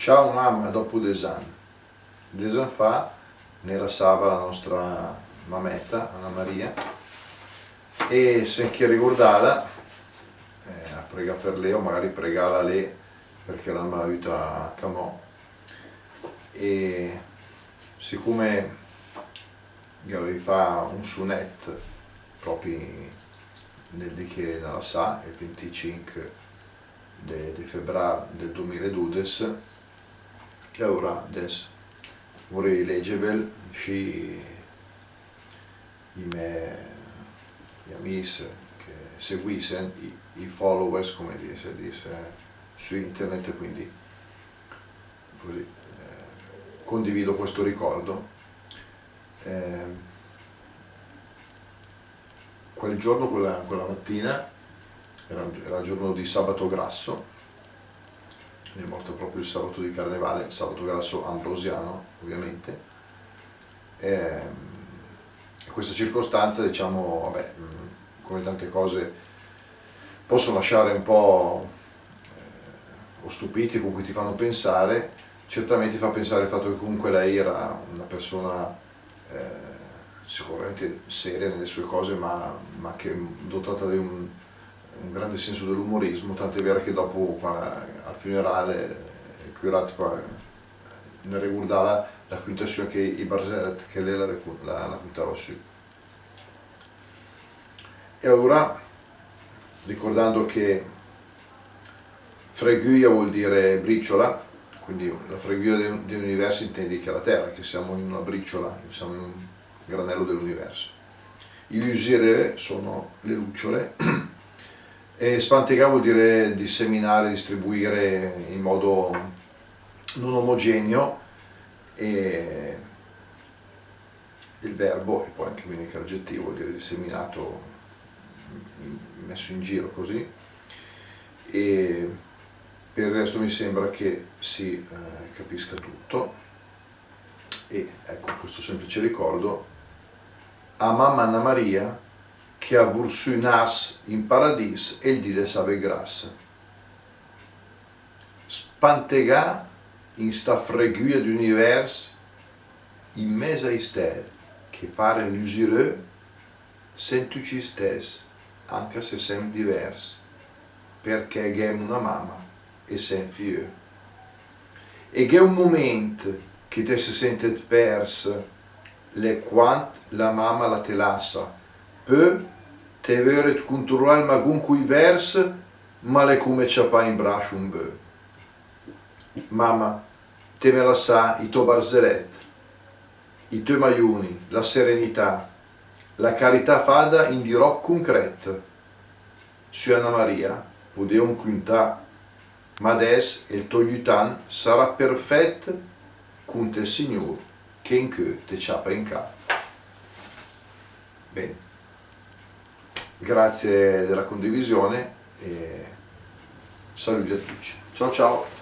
Ciao mamma, dopo Desan fa, nella sava la nostra mametta, Anna Maria, e se chi ricordala, a pregare per lei o magari pregala lei perché la mi aiuta a camò. E siccome vi fa un sunet proprio nel di che nella sa, il 25 di febbraio del 2012, e ora adesso vorrei leggere i miei amici che seguiscono, i followers come si dice su internet, quindi così condivido questo ricordo. Quel giorno, quella mattina, era il giorno di sabato grasso, è morto proprio il sabato di carnevale, sabato grasso ambrosiano ovviamente. Questa circostanza, diciamo, vabbè, come tante cose possono lasciare un po' o stupiti, con cui ti fanno pensare. Certamente fa pensare il fatto che comunque lei era una persona sicuramente seria nelle sue cose, ma che dotata di un grande senso dell'umorismo, tant'è vero che dopo al funerale ne ricordava la quintazione che i Barzellette che lei la raccontava su. E ora, ricordando che freguia vuol dire briciola, quindi la freguia dell'universo intendi che è la Terra, che siamo in una briciola, siamo in un granello dell'universo. I lusire sono le lucciole e spantega vuol dire disseminare, distribuire in modo non omogeneo, e il verbo, e poi anche quindi che l'aggettivo vuol dire disseminato, messo in giro così. E per il resto mi sembra che si capisca tutto. E ecco, questo semplice ricordo a mamma Anna Maria che ha vursu nas in paradis e il dide save gras. Spantegà in sta freguia d'univers in mesa a istel che pare l'usireux sentu ci stes anche se sem divers perché ghem una mamma e sem fieu. E che un momento che te si sente pers le quant la mamma la te lassa peu te veret controllare magun cui vers ma le come ciapà in braccio un beu. Mamma, te me la sa i tuoi barzellette, i tuoi maiuni, la serenità, la carità fada in dirò concreto. Su Anna Maria, podeum quintà, ma adesso il tuo aiutan sarà perfetto con te Signor che in che te ciapa in capo. Bene, grazie della condivisione e saluti a tutti. Ciao ciao!